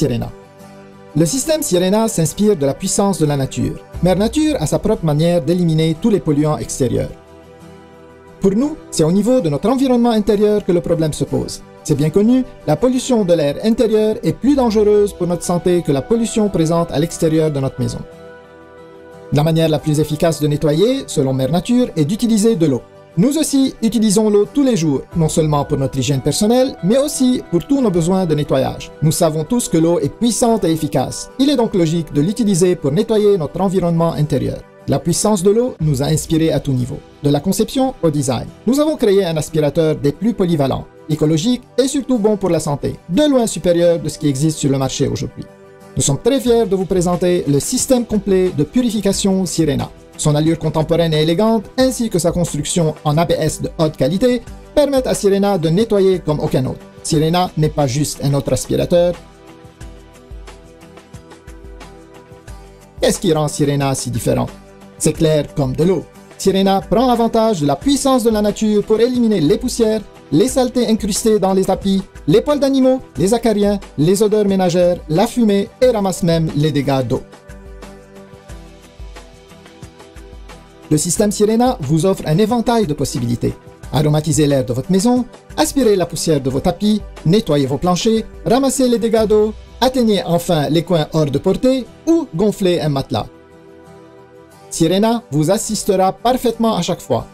Sirena. Le système Sirena s'inspire de la puissance de la nature. Mère Nature a sa propre manière d'éliminer tous les polluants extérieurs. Pour nous, c'est au niveau de notre environnement intérieur que le problème se pose. C'est bien connu, la pollution de l'air intérieur est plus dangereuse pour notre santé que la pollution présente à l'extérieur de notre maison. La manière la plus efficace de nettoyer, selon Mère Nature, est d'utiliser de l'eau. Nous aussi utilisons l'eau tous les jours, non seulement pour notre hygiène personnelle, mais aussi pour tous nos besoins de nettoyage. Nous savons tous que l'eau est puissante et efficace. Il est donc logique de l'utiliser pour nettoyer notre environnement intérieur. La puissance de l'eau nous a inspirés à tout niveau, de la conception au design. Nous avons créé un aspirateur des plus polyvalents, écologique et surtout bon pour la santé, de loin supérieur de ce qui existe sur le marché aujourd'hui. Nous sommes très fiers de vous présenter le système complet de purification Sirena. Son allure contemporaine et élégante, ainsi que sa construction en ABS de haute qualité, permettent à Sirena de nettoyer comme aucun autre. Sirena n'est pas juste un autre aspirateur. Qu'est-ce qui rend Sirena si différent? C'est clair comme de l'eau. Sirena prend l'avantage de la puissance de la nature pour éliminer les poussières, les saletés incrustées dans les tapis, les poils d'animaux, les acariens, les odeurs ménagères, la fumée et ramasse même les dégâts d'eau. Le système Sirena vous offre un éventail de possibilités. Aromatiser l'air de votre maison, aspirer la poussière de vos tapis, nettoyer vos planchers, ramasser les dégâts d'eau, atteignez enfin les coins hors de portée ou gonfler un matelas. Sirena vous assistera parfaitement à chaque fois.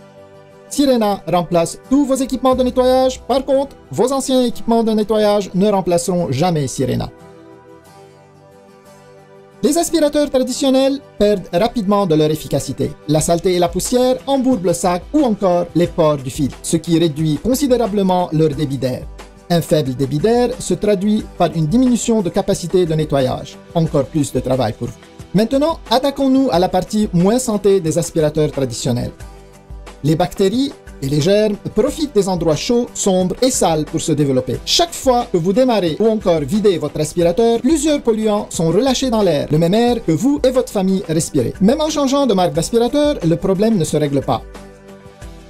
Sirena remplace tous vos équipements de nettoyage, par contre, vos anciens équipements de nettoyage ne remplaceront jamais Sirena. Les aspirateurs traditionnels perdent rapidement de leur efficacité. La saleté et la poussière embourbent le sac ou encore les pores du filtre, ce qui réduit considérablement leur débit d'air. Un faible débit d'air se traduit par une diminution de capacité de nettoyage. Encore plus de travail pour vous. Maintenant, attaquons-nous à la partie moins santé des aspirateurs traditionnels. Les bactéries et les germes profitent des endroits chauds, sombres et sales pour se développer. Chaque fois que vous démarrez ou encore videz votre aspirateur, plusieurs polluants sont relâchés dans l'air, le même air que vous et votre famille respirez. Même en changeant de marque d'aspirateur, le problème ne se règle pas.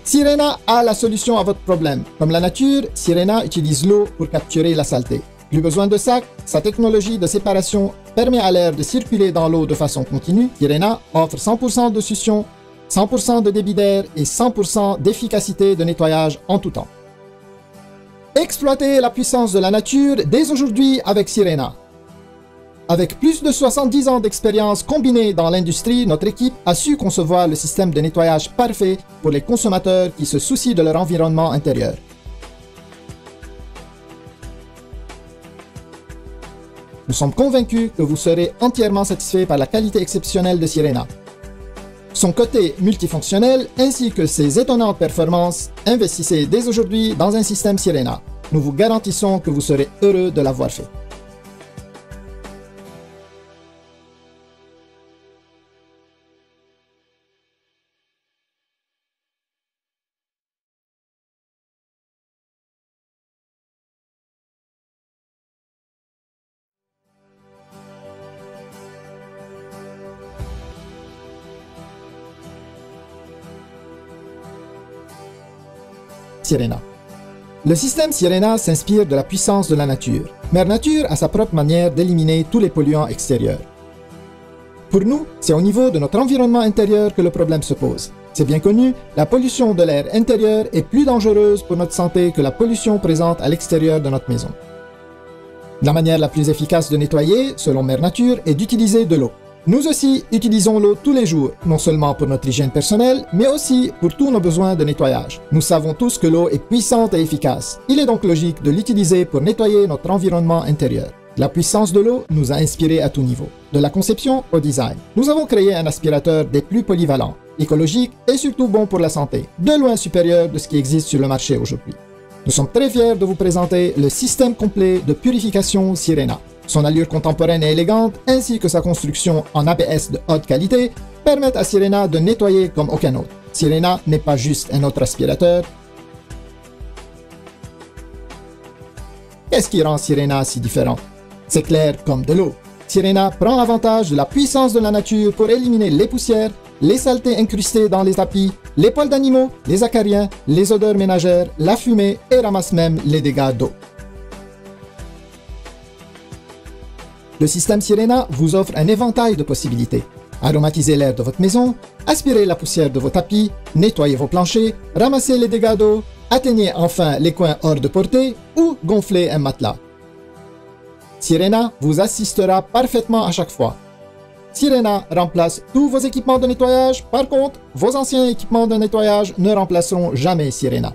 Sirena a la solution à votre problème. Comme la nature, Sirena utilise l'eau pour capturer la saleté. Plus besoin de sac, sa technologie de séparation permet à l'air de circuler dans l'eau de façon continue. Sirena offre 100% de succion, 100% de débit d'air et 100% d'efficacité de nettoyage en tout temps. Exploitez la puissance de la nature dès aujourd'hui avec Sirena. Avec plus de 70 ans d'expérience combinée dans l'industrie, notre équipe a su concevoir le système de nettoyage parfait pour les consommateurs qui se soucient de leur environnement intérieur. Nous sommes convaincus que vous serez entièrement satisfait par la qualité exceptionnelle de Sirena. Son côté multifonctionnel ainsi que ses étonnantes performances, investissez dès aujourd'hui dans un système Sirena. Nous vous garantissons que vous serez heureux de l'avoir fait. Sirena. Le système Sirena s'inspire de la puissance de la nature. Mère Nature a sa propre manière d'éliminer tous les polluants extérieurs. Pour nous, c'est au niveau de notre environnement intérieur que le problème se pose. C'est bien connu, la pollution de l'air intérieur est plus dangereuse pour notre santé que la pollution présente à l'extérieur de notre maison. La manière la plus efficace de nettoyer, selon Mère Nature, est d'utiliser de l'eau. Nous aussi utilisons l'eau tous les jours, non seulement pour notre hygiène personnelle, mais aussi pour tous nos besoins de nettoyage. Nous savons tous que l'eau est puissante et efficace. Il est donc logique de l'utiliser pour nettoyer notre environnement intérieur. La puissance de l'eau nous a inspirés à tout niveau, de la conception au design. Nous avons créé un aspirateur des plus polyvalents, écologique et surtout bon pour la santé, de loin supérieur de ce qui existe sur le marché aujourd'hui. Nous sommes très fiers de vous présenter le système complet de purification Sirena. Son allure contemporaine et élégante, ainsi que sa construction en ABS de haute qualité, permettent à Sirena de nettoyer comme aucun autre. Sirena n'est pas juste un autre aspirateur. Qu'est-ce qui rend Sirena si différent? C'est clair comme de l'eau. Sirena prend l'avantage de la puissance de la nature pour éliminer les poussières, les saletés incrustées dans les tapis, les poils d'animaux, les acariens, les odeurs ménagères, la fumée et ramasse même les dégâts d'eau. Le système Sirena vous offre un éventail de possibilités. Aromatisez l'air de votre maison, aspirez la poussière de vos tapis, nettoyez vos planchers, ramassez les dégâts d'eau, atteignez enfin les coins hors de portée ou gonflez un matelas. Sirena vous assistera parfaitement à chaque fois. Sirena remplace tous vos équipements de nettoyage, par contre, vos anciens équipements de nettoyage ne remplaceront jamais Sirena.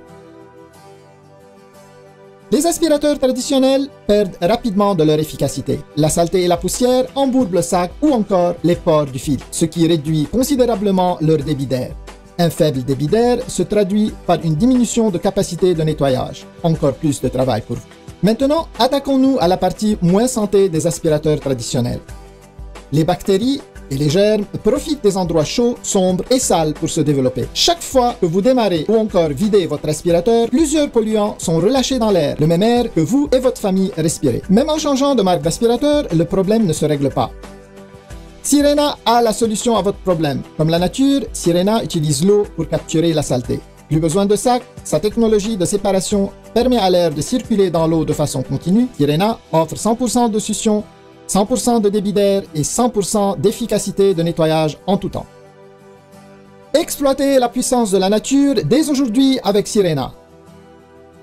Les aspirateurs traditionnels perdent rapidement de leur efficacité. La saleté et la poussière embourbent le sac ou encore les pores du filtre, ce qui réduit considérablement leur débit d'air. Un faible débit d'air se traduit par une diminution de capacité de nettoyage. Encore plus de travail pour vous. Maintenant, attaquons-nous à la partie moins santé des aspirateurs traditionnels. Les bactéries et les germes profitent des endroits chauds, sombres et sales pour se développer. Chaque fois que vous démarrez ou encore videz votre aspirateur, plusieurs polluants sont relâchés dans l'air, le même air que vous et votre famille respirez. Même en changeant de marque d'aspirateur, le problème ne se règle pas. Sirena a la solution à votre problème. Comme la nature, Sirena utilise l'eau pour capturer la saleté. Plus besoin de sac, sa technologie de séparation permet à l'air de circuler dans l'eau de façon continue. Sirena offre 100% de succion, 100% de débit d'air et 100% d'efficacité de nettoyage en tout temps. Exploitez la puissance de la nature dès aujourd'hui avec Sirena.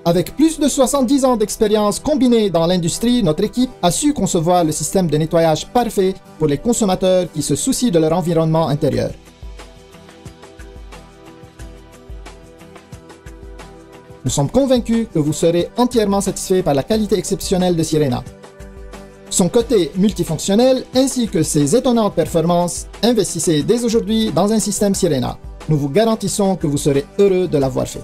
Avec plus de 70 ans d'expérience combinée dans l'industrie, notre équipe a su concevoir le système de nettoyage parfait pour les consommateurs qui se soucient de leur environnement intérieur. Nous sommes convaincus que vous serez entièrement satisfait par la qualité exceptionnelle de Sirena. Son côté multifonctionnel ainsi que ses étonnantes performances, investissez dès aujourd'hui dans un système Sirena. Nous vous garantissons que vous serez heureux de l'avoir fait.